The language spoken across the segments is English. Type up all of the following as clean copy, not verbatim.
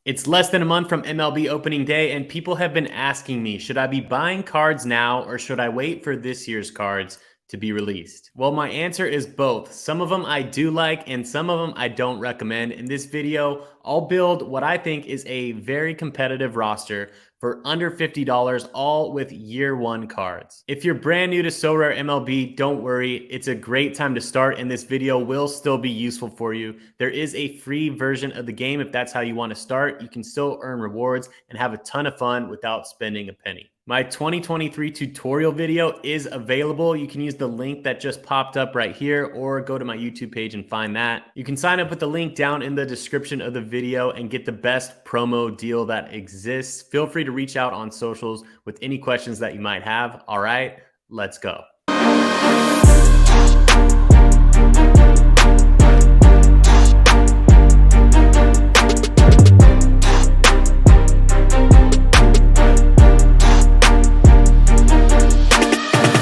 It's less than a month from MLB opening day, and people have been asking me, should I be buying cards now or should I wait for this year's cards to be released? Well, my answer is both. Some of them I do like and some of them I don't recommend. In this video, I'll build what I think is a very competitive roster for under $50, all with year one cards. If you're brand new to Sorare MLB, don't worry. It's a great time to start, and this video will still be useful for you. There is a free version of the game if that's how you want to start. You can still earn rewards and have a ton of fun without spending a penny. My 2023 tutorial video is available. You can use the link that just popped up right here or go to my YouTube page and find that. You can sign up with the link down in the description of the video and get the best promo deal that exists. Feel free to reach out on socials with any questions that you might have. All right, let's go.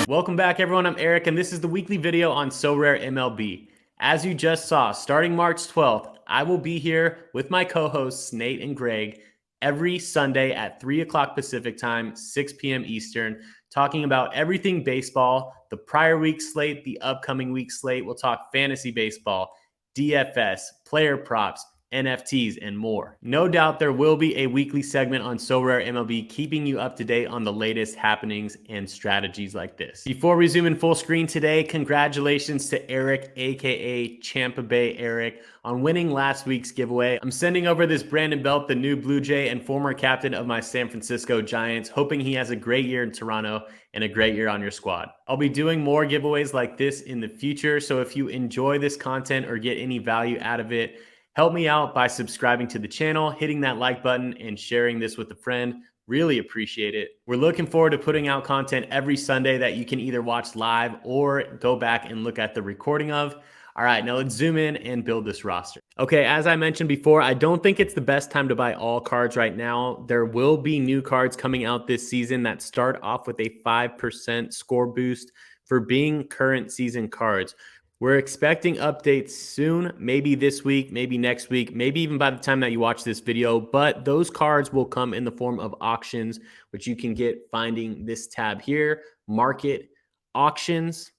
Welcome back, everyone. I'm Eric, and this is the weekly video on Sorare MLB. As you just saw, starting March 12th, I will be here with my co-hosts, Nate and Greg, every Sunday at 3 o'clock Pacific time, 6 p.m. Eastern, talking about everything baseball, the prior week slate, the upcoming week slate. We'll talk fantasy baseball, DFS, player props, NFTs, and more. No doubt there will be a weekly segment on Sorare MLB keeping you up to date on the latest happenings and strategies like this. Before we zoom in full screen today, congratulations to Eric, aka Champa Bay Eric, on winning last week's giveaway. I'm sending over this Brandon Belt, the new Blue Jay and former captain of my San Francisco Giants, hoping he has a great year in Toronto and a great year on your squad. I'll be doing more giveaways like this in the future, so if you enjoy this content or get any value out of it, help me out by subscribing to the channel, hitting that like button, and sharing this with a friend. Really appreciate it. We're looking forward to putting out content every Sunday that you can either watch live or go back and look at the recording of. All right, now let's zoom in and build this roster. Okay, as I mentioned before, I don't think it's the best time to buy all cards right now. There will be new cards coming out this season that start off with a 5% score boost for being current season cards. We're expecting updates soon, maybe this week, maybe next week, maybe even by the time that you watch this video, but those cards will come in the form of auctions, which you can get finding this tab here, Market Auctions.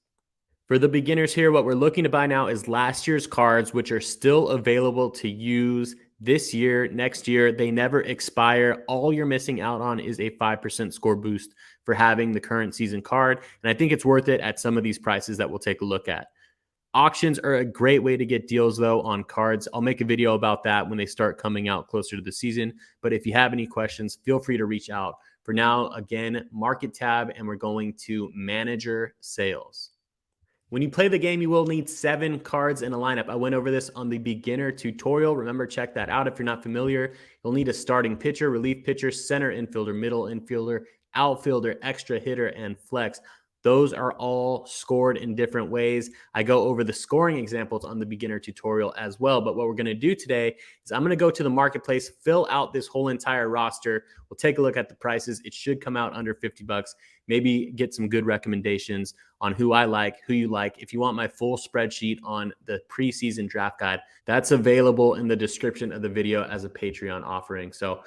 For the beginners here, what we're looking to buy now is last year's cards, which are still available to use this year, next year. They never expire. All you're missing out on is a 5% score boost for having the current season card, and I think it's worth it at some of these prices that we'll take a look at. Auctions are a great way to get deals, though, on cards. I'll make a video about that when they start coming out closer to the season. But if you have any questions, feel free to reach out. For now, again, Market tab, and we're going to Manager Sales. When you play the game, you will need 7 cards in a lineup. I went over this on the beginner tutorial. Remember, check that out if you're not familiar. You'll need a starting pitcher, relief pitcher, center infielder, middle infielder, outfielder, extra hitter, and flex. Those are all scored in different ways. I go over the scoring examples on the beginner tutorial as well. But what we're going to do today is I'm going to go to the marketplace, fill out this whole entire roster. We'll take a look at the prices. It should come out under 50 bucks. Maybe get some good recommendations on who I like, who you like. If you want my full spreadsheet on the preseason draft guide, that's available in the description of the video as a Patreon offering. So,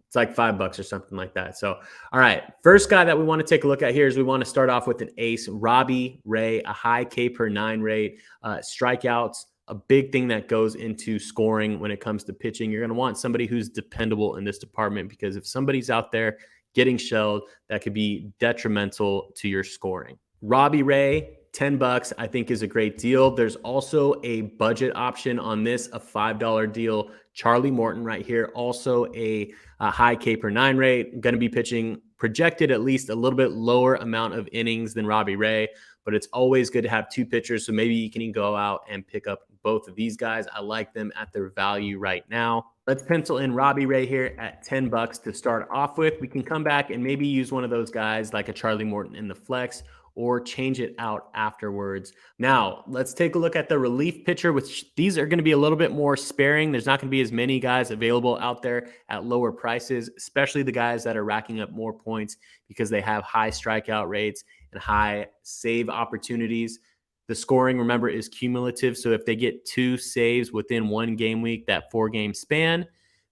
it's like $5 or something like that. So, all right, first guy that we want to take a look at here is we want to start off with an ace, Robbie Ray, a high K per 9 rate, strikeouts, a big thing that goes into scoring when it comes to pitching. You're going to want somebody who's dependable in this department, because if somebody's out there getting shelled, that could be detrimental to your scoring. Robbie Ray, $10, I think, is a great deal. There's also a budget option on this, a $5 deal. Charlie Morton right here, also a high K per 9 rate, going to be pitching projected at least a little bit lower amount of innings than Robbie Ray, but it's always good to have 2 pitchers, so maybe you can go out and pick up both of these guys. I like them at their value right now. Let's pencil in Robbie Ray here at $10 to start off with. We can come back and maybe use one of those guys like a Charlie Morton in the flex, or change it out afterwards. Now, let's take a look at the relief pitcher, which these are going to be a little bit more sparing. There's not going to be as many guys available out there at lower prices, especially the guys that are racking up more points because they have high strikeout rates and high save opportunities. The scoring, remember, is cumulative. So if they get 2 saves within 1 game week, that 4-game span,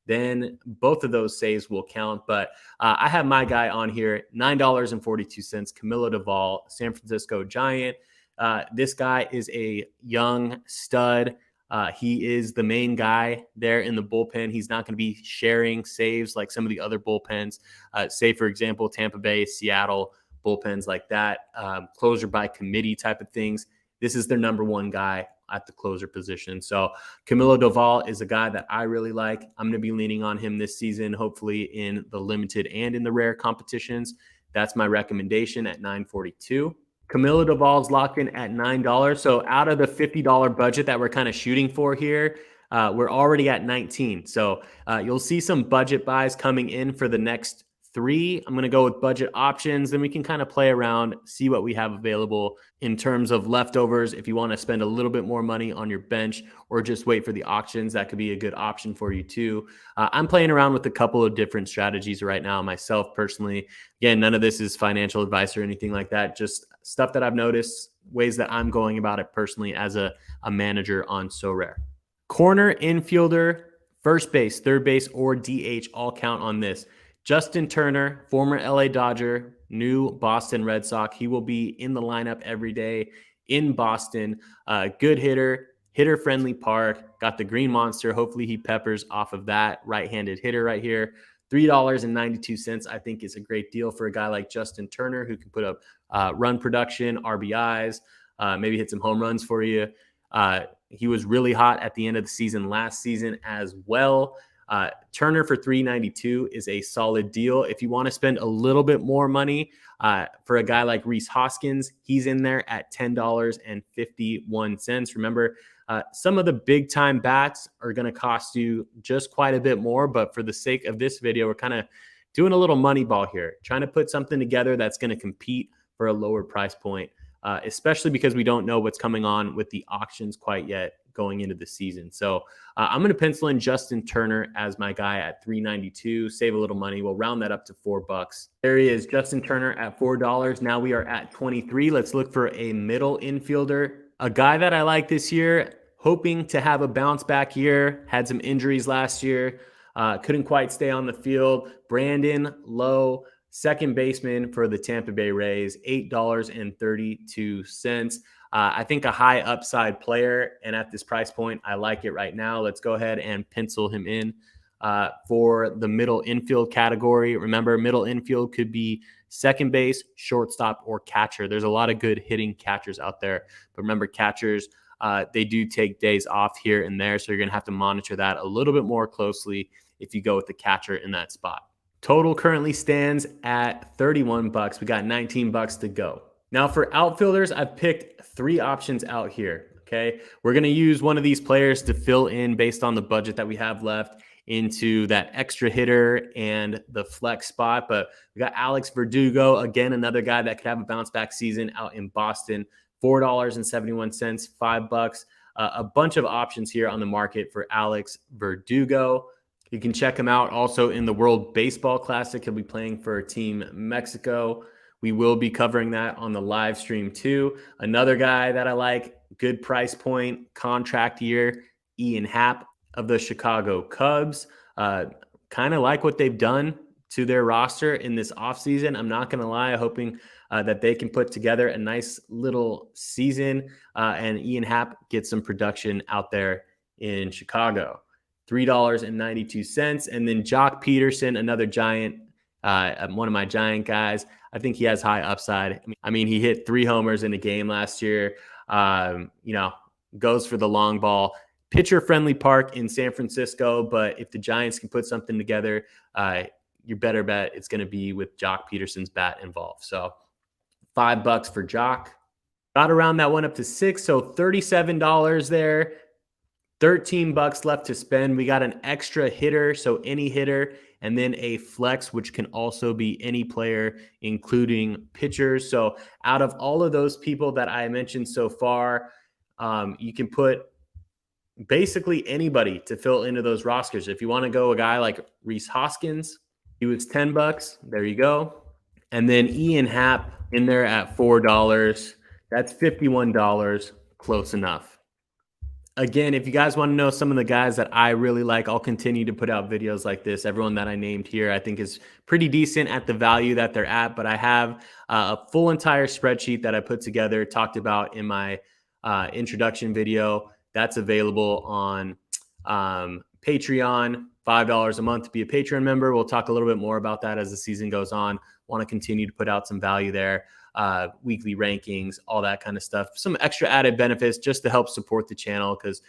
then both of those saves will count. But I have my guy on here, $9.42, Camilo Doval, San Francisco Giant. This guy is a young stud. He is the main guy there in the bullpen. He's not going to be sharing saves like some of the other bullpens. Say, for example, Tampa Bay, Seattle, bullpens like that, closer by committee type of things. This is their number one guy at the closer position. So Camilo Doval is a guy that I really like. I'm going to be leaning on him this season, hopefully in the limited and in the rare competitions. That's my recommendation at $9.42. Camilo Doval's locked in at $9. So out of the $50 budget that we're kind of shooting for here, we're already at 19. So you'll see some budget buys coming in for the next 3. I'm going to go with budget options. Then we can kind of play around, see what we have available in terms of leftovers. If you want to spend a little bit more money on your bench or just wait for the auctions, that could be a good option for you too. I'm playing around with a couple of different strategies right now myself personally. Again, none of this is financial advice or anything like that. Just stuff that I've noticed, ways that I'm going about it personally as a manager on Sorare. Corner, infielder, first base, third base, or DH all count on this. Justin Turner, former LA Dodger, new Boston Red Sox. He will be in the lineup every day in Boston. Good hitter, hitter-friendly park. Got the green monster. Hopefully he peppers off of that right-handed hitter right here. $3.92 I think is a great deal for a guy like Justin Turner who can put up run production, RBIs, maybe hit some home runs for you. He was really hot at the end of the season last season as well. Turner for $3.92 is a solid deal. If you want to spend a little bit more money for a guy like Rhys Hoskins, he's in there at $10.51. Remember, some of the big time bats are going to cost you just quite a bit more, but for the sake of this video, we're kind of doing a little money ball here, trying to put something together that's going to compete for a lower price point, especially because we don't know what's coming on with the auctions quite yet going into the season. So I'm going to pencil in Justin Turner as my guy at $3.92, save a little money. We'll round that up to $4. There he is, Justin Turner at $4. Now we are at 23. Let's look for a middle infielder. A guy that I like this year, hoping to have a bounce back year, had some injuries last year, couldn't quite stay on the field. Brandon Lowe, second baseman for the Tampa Bay Rays, $8.32. I think a high upside player, and at this price point, I like it right now. Let's go ahead and pencil him in for the middle infield category. Remember, middle infield could be second base, shortstop, or catcher. There's a lot of good hitting catchers out there, but remember, catchers, they do take days off here and there, so you're going to have to monitor that a little bit more closely if you go with the catcher in that spot. Total currently stands at $31. We got $19 to go. Now for outfielders, I've picked 3 options out here, okay? We're going to use one of these players to fill in based on the budget that we have left into that extra hitter and the flex spot. But we got Alex Verdugo, again, another guy that could have a bounce back season out in Boston, $4.71, $5. A bunch of options here on the market for Alex Verdugo. You can check him out also in the World Baseball Classic. He'll be playing for Team Mexico. We will be covering that on the live stream too. Another guy that I like, good price point, contract year, Ian Happ of the Chicago Cubs. Kind of like what they've done to their roster in this offseason. I'm not going to lie, hoping that they can put together a nice little season and Ian Happ gets some production out there in Chicago. $3.92. And then Jock Peterson, another Giant, one of my Giant guys. I think he has high upside. I mean, he hit 3 homers in a game last year. Goes for the long ball. Pitcher-friendly park in San Francisco, but if the Giants can put something together, your better bet it's going to be with Jock Peterson's bat involved. So $5 for Jock. Got around that one up to $6, so $37 there. $13 left to spend. We got an extra hitter, so any hitter, and then a flex, which can also be any player, including pitchers. So out of all of those people that I mentioned so far, you can put basically anybody to fill into those rosters. If you want to go a guy like Rhys Hoskins, he was $10. There you go. And then Ian Happ in there at $4. That's $51. Close enough. Again, if you guys want to know some of the guys that I really like, I'll continue to put out videos like this. Everyone that I named here, I think is pretty decent at the value that they're at. But I have a full entire spreadsheet that I put together, talked about in my introduction video. That's available on Patreon, $5 a month to be a Patreon member. We'll talk a little bit more about that as the season goes on. Want to continue to put out some value there. Weekly rankings, all that kind of stuff. Some extra added benefits just to help support the channel because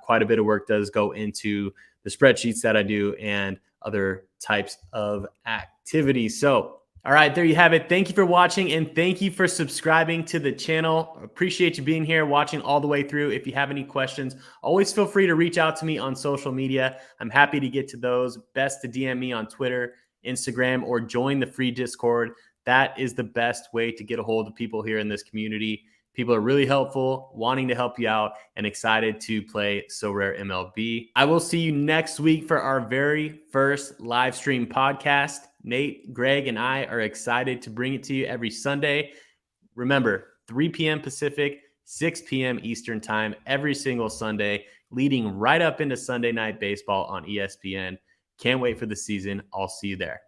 quite a bit of work does go into the spreadsheets that I do and other types of activities. So, all right, there you have it. Thank you for watching and thank you for subscribing to the channel. Appreciate you being here, watching all the way through. If you have any questions, always feel free to reach out to me on social media. I'm happy to get to those. Best to DM me on Twitter, Instagram, or join the free Discord. That is the best way to get a hold of people here in this community. People are really helpful, wanting to help you out, and excited to play Sorare MLB. I will see you next week for our very first live stream podcast. Nate, Greg, and I are excited to bring it to you every Sunday. Remember, 3 p.m. Pacific, 6 p.m. Eastern time, every single Sunday, leading right up into Sunday Night Baseball on ESPN. Can't wait for the season. I'll see you there.